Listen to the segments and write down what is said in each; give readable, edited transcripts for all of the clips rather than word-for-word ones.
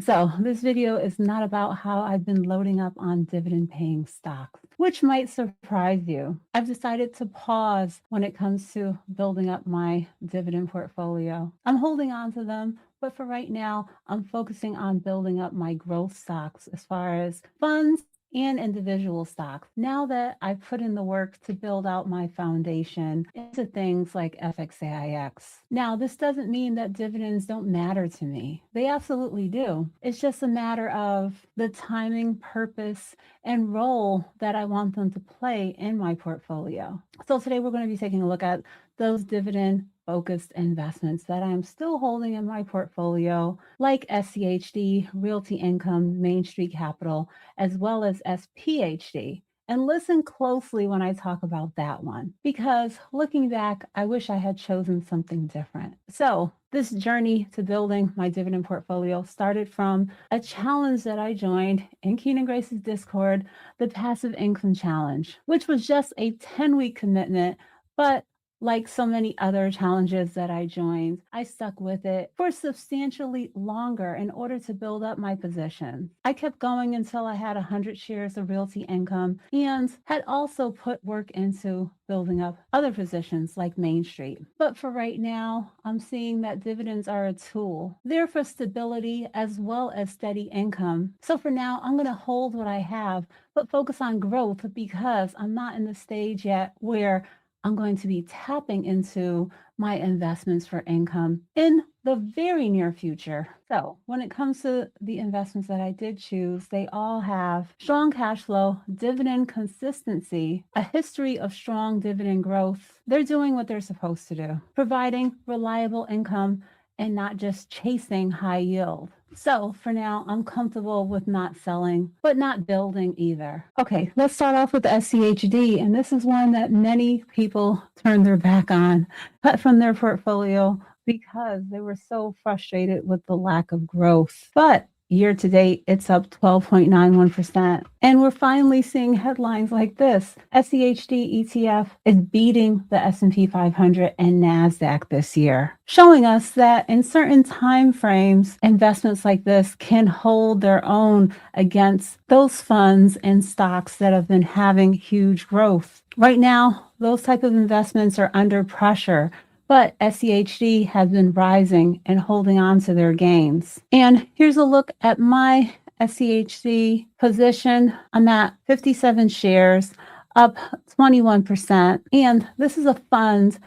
So this video is not about how I've been loading up on dividend paying stocks, which might surprise you. I've decided to pause when it comes to building up my dividend portfolio. I'm holding on to them, but for right now, I'm focusing on building up my growth stocks as far as funds and individual stocks. Now that I've put in the work to build out my foundation into things like FXAIX. Now, this doesn't mean that dividends don't matter to me. They absolutely do. It's just a matter of the timing, purpose, and role that I want them to play in my portfolio. So today we're going to be taking a look at those dividend focused investments that I'm still holding in my portfolio, like SCHD, Realty Income, Main Street Capital, as well as SPHD. And listen closely when I talk about that one, because looking back, I wish I had chosen something different. So this journey to building my dividend portfolio started from a challenge that I joined in Keenan Grace's Discord, the Passive Income Challenge, which was just a 10-week commitment, but like so many other challenges that I joined, I stuck with it for substantially longer in order to build up my position. I kept going until I had 100 shares of Realty Income and had also put work into building up other positions like Main Street. But for right now, I'm seeing that dividends are a tool. They're for stability as well as steady income. So for now, I'm going to hold what I have, but focus on growth because I'm not in the stage yet where I'm going to be tapping into my investments for income in the very near future. So when it comes to the investments that I did choose, they all have strong cash flow, dividend consistency, a history of strong dividend growth. They're doing what they're supposed to do, providing reliable income and not just chasing high yield. So for now, I'm comfortable with not selling, but not building either. Okay, let's start off with the SCHD. And this is one that many people turned their back on, cut from their portfolio because they were so frustrated with the lack of growth. But year to date, it's up 12.91%. And we're finally seeing headlines like this. SCHD ETF is beating the S&P 500 and NASDAQ this year, showing us that in certain time frames, investments like this can hold their own against those funds and stocks that have been having huge growth. Right now, those type of investments are under pressure, but SCHD has been rising and holding on to their gains. And here's a look at my SCHD position. I'm at 57 shares, up 21%. And this is a fund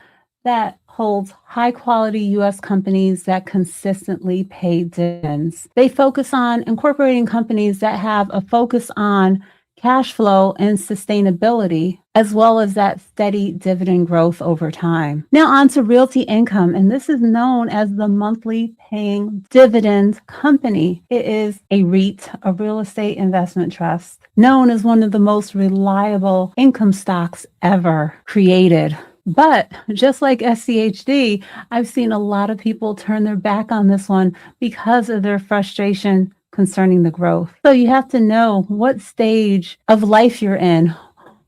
that holds high quality US companies that consistently pay dividends. They focus on incorporating companies that have a focus on cash flow and sustainability, as well as that steady dividend growth over time. Now on to Realty Income, and this is known as the monthly paying dividend company. It is a REIT, a real estate investment trust, known as one of the most reliable income stocks ever created. But just like SCHD, I've seen a lot of people turn their back on this one because of their frustration concerning the growth. So you have to know what stage of life you're in.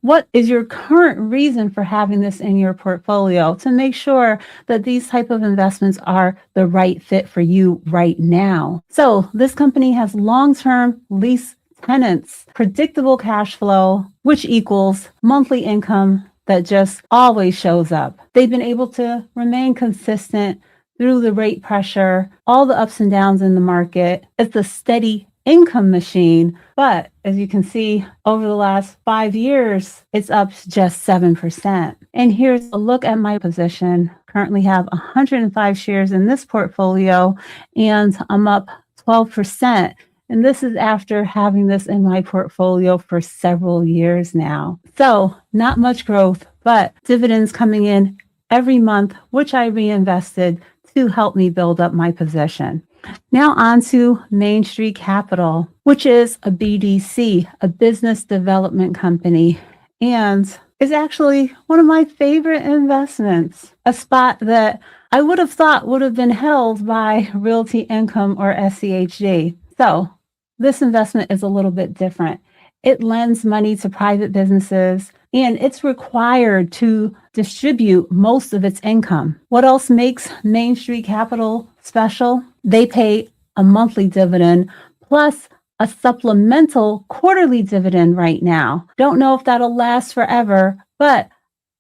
What is your current reason for having this in your portfolio to make sure that these type of investments are the right fit for you right now? So this company has long-term lease tenants, predictable cash flow, which equals monthly income that just always shows up. They've been able to remain consistent through the rate pressure, all the ups and downs in the market. It's a steady income machine, but as you can see, over the last 5 years, it's up just 7%. And here's a look at my position. Currently have 105 shares in this portfolio, and I'm up 12%. And this is after having this in my portfolio for several years now. So not much growth, but dividends coming in every month, which I reinvested to help me build up my position. Now on to Main Street Capital, which is a BDC, a business development company, and is actually one of my favorite investments, a spot that I would have thought would have been held by Realty Income or SCHD. So this investment is a little bit different. It lends money to private businesses, and it's required to distribute most of its income. What else makes Main Street Capital special? They pay a monthly dividend plus a supplemental quarterly dividend right now. Don't know if that'll last forever, but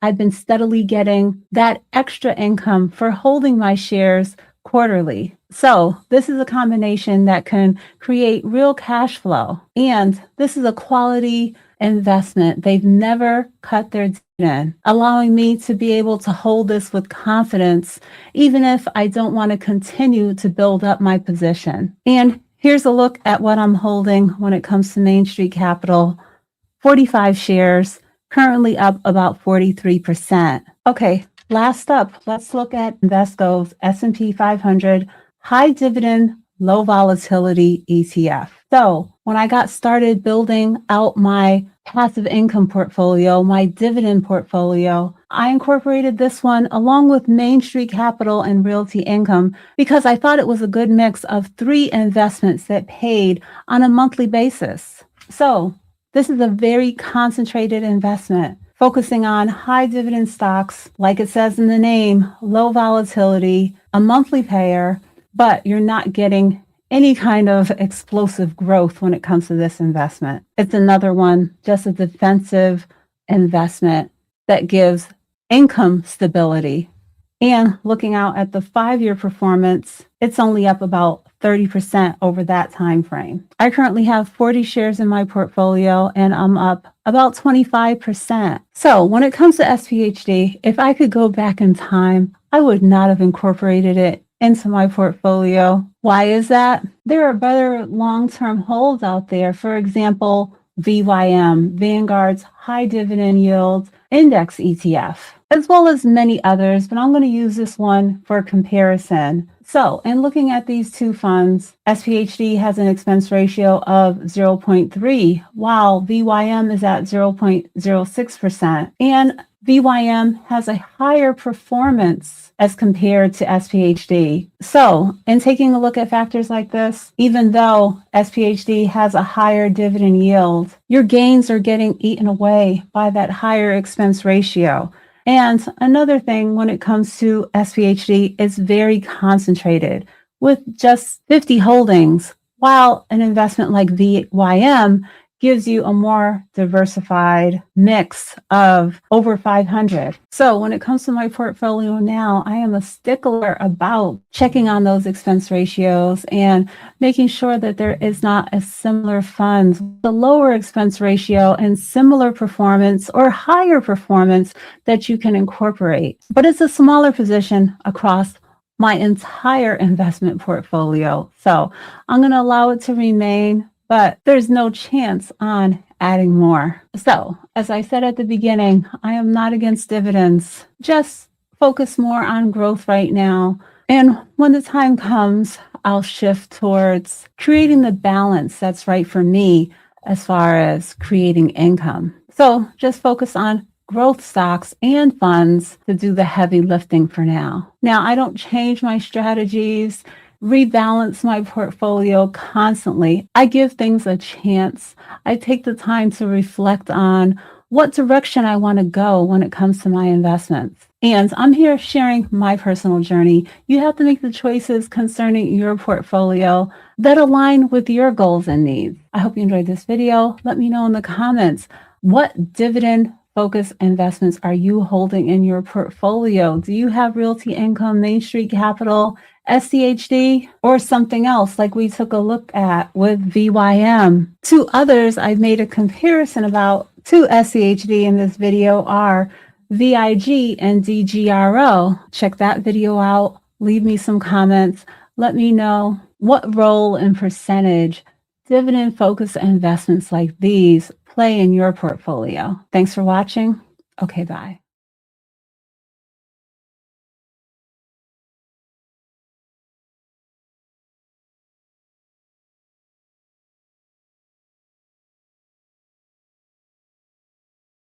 I've been steadily getting that extra income for holding my shares quarterly. So this is a combination that can create real cash flow. And this is a quality investment. They've never cut their dividend, allowing me to be able to hold this with confidence, even if I don't want to continue to build up my position. And here's a look at what I'm holding when it comes to Main Street Capital. 45 shares, currently up about 43%. Okay, last up, let's look at Invesco's S&P 500 high dividend, low volatility ETF. So when I got started building out my passive income portfolio, my dividend portfolio, I incorporated this one along with Main Street Capital and Realty Income because I thought it was a good mix of 3 investments that paid on a monthly basis. So this is a very concentrated investment, focusing on high dividend stocks, like it says in the name, low volatility, a monthly payer, but you're not getting any kind of explosive growth when it comes to this investment. It's another one, just a defensive investment that gives income stability. And looking out at the 5-year performance, it's only up about 30% over that time frame. I currently have 40 shares in my portfolio and I'm up about 25%. So when it comes to SPHD, if I could go back in time, I would not have incorporated it into my portfolio. Why is that? There are better long-term holds out there. For example, VYM, Vanguard's high dividend yield index ETF, as well as many others, but I'm going to use this one for comparison. So in looking at these two funds, SPHD has an expense ratio of 0.3, while VYM is at 0.06%. And VYM has a higher performance as compared to SPHD. So in taking a look at factors like this, even though SPHD has a higher dividend yield, your gains are getting eaten away by that higher expense ratio. And another thing when it comes to SPHD, it's very concentrated with just 50 holdings, while an investment like VYM gives you a more diversified mix of over 500. So when it comes to my portfolio now, I am a stickler about checking on those expense ratios and making sure that there is not a similar fund with a lower expense ratio and similar performance or higher performance that you can incorporate. But it's a smaller position across my entire investment portfolio. So I'm going to allow it to remain, but there's no chance on adding more. So, as I said at the beginning, I am not against dividends. Just focus more on growth right now. And when the time comes, I'll shift towards creating the balance that's right for me as far as creating income. So just focus on growth stocks and funds to do the heavy lifting for now. Now, I don't change my strategies, rebalance my portfolio constantly. I give things a chance. I take the time to reflect on what direction I want to go when it comes to my investments. And I'm here sharing my personal journey. You have to make the choices concerning your portfolio that align with your goals and needs. I hope you enjoyed this video. Let me know in the comments, what dividend focus investments are you holding in your portfolio? Do you have Realty Income, Main Street Capital, SCHD, or something else like we took a look at with VYM? Two others I've made a comparison about to SCHD in this video are VIG and DGRO. Check that video out. Leave me some comments. Let me know what role and percentage dividend focused investments like these play in your portfolio. Thanks for watching. Okay, bye.